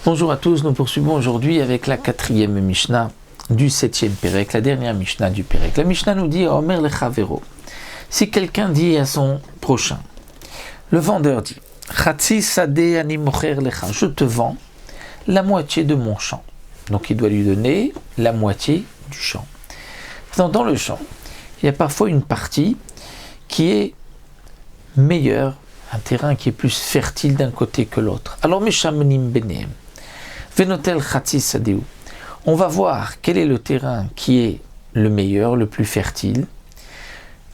Bonjour à tous, nous poursuivons aujourd'hui avec la 4e Mishnah du 7e Pérec, la dernière Mishnah du Pérec. La Mishnah nous dit Omer lechavero. Si quelqu'un dit à son prochain, le vendeur dit Chatzi sadeh ani mocher lecha, je te vends la moitié de mon champ. Donc il doit lui donner la moitié du champ. Dans le champ, il y a parfois une partie qui est meilleure, un terrain qui est plus fertile d'un côté que l'autre. Alors meshamnim benehem. Venotel Chatzi Sadeu. On va voir quel est le terrain qui est le meilleur, le plus fertile.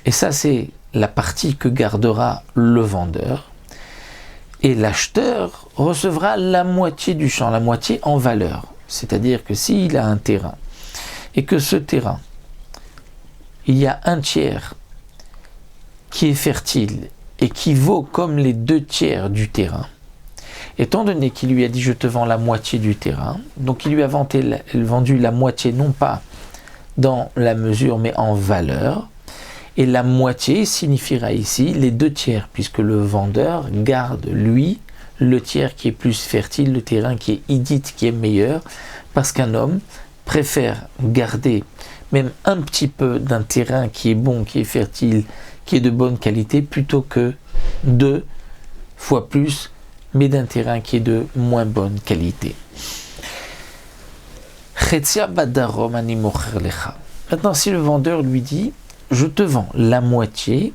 Et ça, c'est la partie que gardera le vendeur. Et l'acheteur recevra la moitié du champ, la moitié en valeur. C'est-à-dire que s'il a un terrain, et que ce terrain, il y a un tiers qui est fertile et qui vaut comme les 2 tiers du terrain, étant donné qu'il lui a dit « je te vends la moitié du terrain », donc il lui a vendu la moitié non pas dans la mesure mais en valeur, et la moitié signifiera ici les 2 tiers, puisque le vendeur garde lui le tiers qui est plus fertile, le terrain qui est iddite, qui est meilleur, parce qu'un homme préfère garder même un petit peu d'un terrain qui est bon, qui est fertile, qui est de bonne qualité, plutôt que 2 fois plus mais d'un terrain qui est de moins bonne qualité. Maintenant, si le vendeur lui dit « je te vends la moitié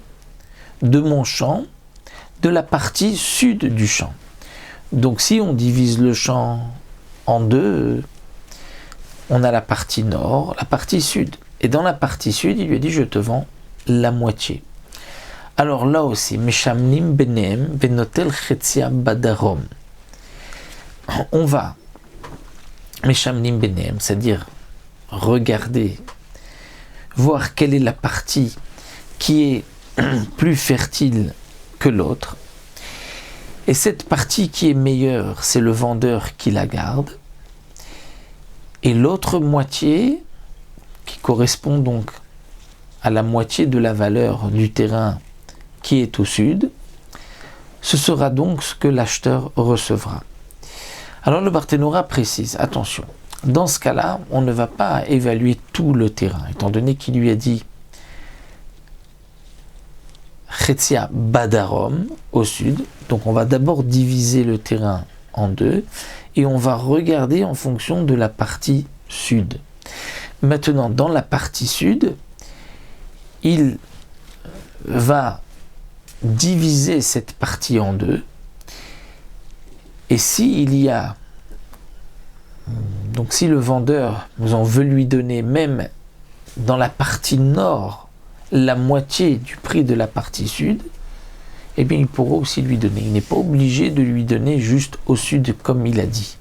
de mon champ, de la partie sud du champ ». Donc si on divise le champ en 2, on a la partie nord, la partie sud. Et dans la partie sud, il lui a dit « je te vends la moitié ». Alors là aussi, Meshamnim benehem venotel chetzia badarom. On va, Meshamnim benehem, c'est-à-dire regarder, voir quelle est la partie qui est plus fertile que l'autre. Et cette partie qui est meilleure, c'est le vendeur qui la garde. Et l'autre moitié, qui correspond donc à la moitié de la valeur du terrain qui est au sud, ce sera donc ce que l'acheteur recevra. Alors le Barthénora précise, attention, dans ce cas-là, on ne va pas évaluer tout le terrain, étant donné qu'il lui a dit Chetzia Badarom au sud, donc on va d'abord diviser le terrain en 2, et on va regarder en fonction de la partie sud. Maintenant, dans la partie sud, il va diviser cette partie en 2, et si le vendeur nous en veut lui donner même dans la partie nord la moitié du prix de la partie sud, eh bien il pourra aussi lui donner. Il n'est pas obligé de lui donner juste au sud comme il a dit,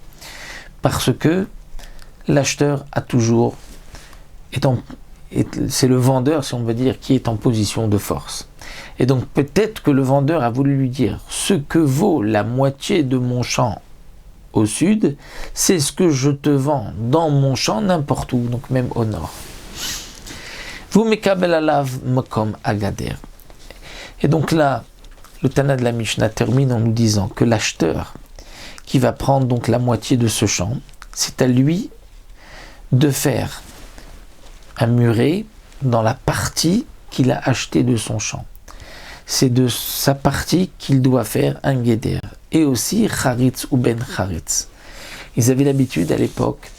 parce que l'acheteur a toujours c'est le vendeur, si on veut dire, qui est en position de force. Et donc peut-être que le vendeur a voulu lui dire ce que vaut la moitié de mon champ au sud, c'est ce que je te vends dans mon champ n'importe où, donc même au nord. Vous mekabel alav makom agader. Et donc là, le Tana de la Mishnah termine en nous disant que l'acheteur qui va prendre donc la moitié de ce champ, c'est à lui de faire un muret dans la partie qu'il a achetée de son champ. C'est de sa partie qu'il doit faire un guéder. Et aussi charitz ou ben charitz. Ils avaient l'habitude à l'époque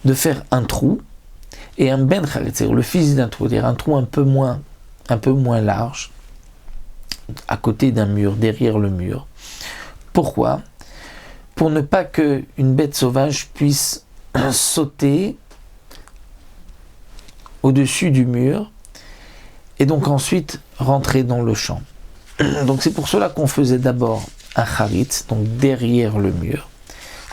de faire un trou et un ben charitz, c'est-à-dire le fils d'un trou, c'est-à-dire un trou un peu moins large, à côté d'un mur, derrière le mur. Pourquoi ? Pour ne pas qu'une bête sauvage puisse sauter au-dessus du mur et donc ensuite rentrer dans le champ. Donc c'est pour cela qu'on faisait d'abord un charitz, donc derrière le mur.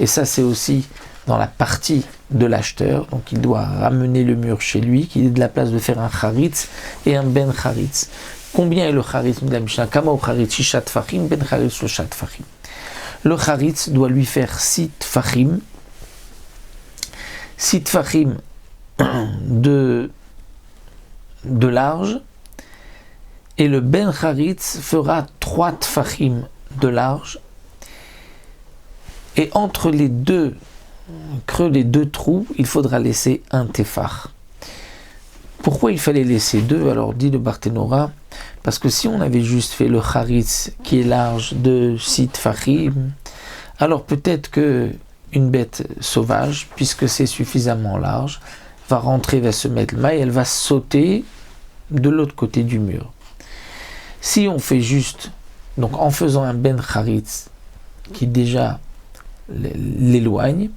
Et ça c'est aussi dans la partie de l'acheteur, donc il doit ramener le mur chez lui, qu'il ait de la place de faire un charitz et un ben charitz. Combien est le charitz de la Mishnah ? Kama ou charitz shisha tfachim, ben charitz shosha tfachim. Le charitz doit lui faire 6 tfachim, 6 tfachim de large, et le ben charitz fera 3 tfachim de large Et entre les deux creux, les deux trous, il faudra laisser un tefar. Pourquoi il fallait laisser deux? Alors dit le Barthénora, parce que si on avait juste fait le charitz qui est large de 6 tfachim, alors peut-être que une bête sauvage, puisque c'est suffisamment large, va rentrer, va se mettre là et elle va sauter de l'autre côté du mur. Si on fait juste, donc en faisant un ben charitz qui déjà l'éloigne,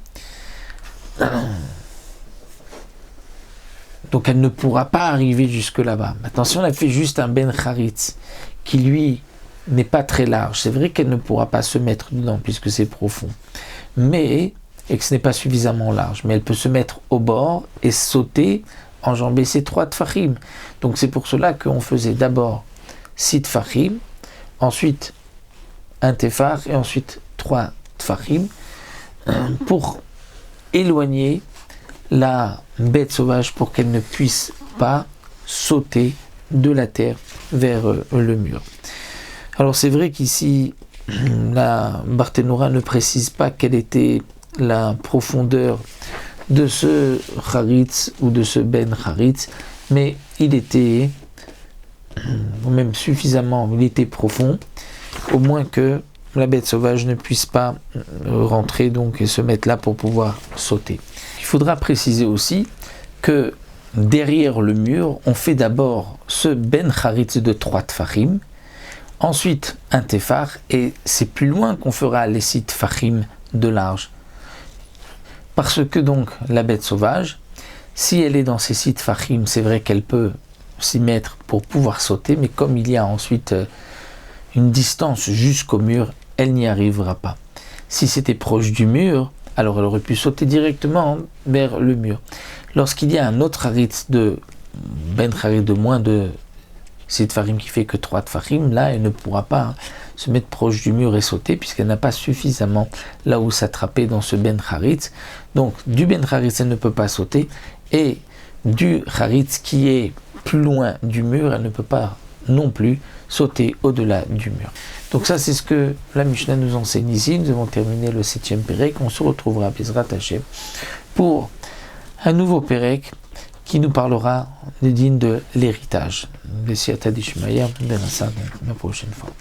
donc elle ne pourra pas arriver jusque là-bas. Maintenant, si on a fait juste un ben charitz qui lui n'est pas très large, c'est vrai qu'elle ne pourra pas se mettre dedans puisque c'est profond, mais et que ce n'est pas suffisamment large, mais elle peut se mettre au bord et sauter, enjamber ces 3 tfachim. Donc c'est pour cela qu'on faisait d'abord 6 tfachim, ensuite un tefar et ensuite 3 tfachim pour éloigner la bête sauvage pour qu'elle ne puisse pas sauter de la terre vers le mur. Alors c'est vrai qu'ici la Barthénora ne précise pas quelle était la profondeur de ce charitz ou de ce ben charitz, mais il était même suffisamment, il était profond, au moins que la bête sauvage ne puisse pas rentrer donc et se mettre là pour pouvoir sauter. Il faudra préciser aussi que derrière le mur, on fait d'abord ce ben charitz de 3 tfachim, ensuite un tefar, et c'est plus loin qu'on fera les 6 tfachim de large. Parce que donc la bête sauvage, si elle est dans ces 6 tfachim, c'est vrai qu'elle peut s'y mettre pour pouvoir sauter, mais comme il y a ensuite une distance jusqu'au mur, elle n'y arrivera pas. Si c'était proche du mur, alors elle aurait pu sauter directement vers le mur. Lorsqu'il y a un autre haritz de ben haritz de moins de 6 tfachim qui fait que 3 tfachim, là elle ne pourra pas se mettre proche du mur et sauter puisqu'elle n'a pas suffisamment là où s'attraper dans ce ben haritz. Donc du ben haritz elle ne peut pas sauter, et du haritz qui est plus loin du mur, elle ne peut pas non plus sauter au-delà du mur. Donc ça c'est ce que la Mishnah nous enseigne ici. Nous avons terminé le 7e Pérec. On se retrouvera à Bezrat Hashem pour un nouveau Pérec qui nous parlera des dînes de l'héritage. La prochaine fois.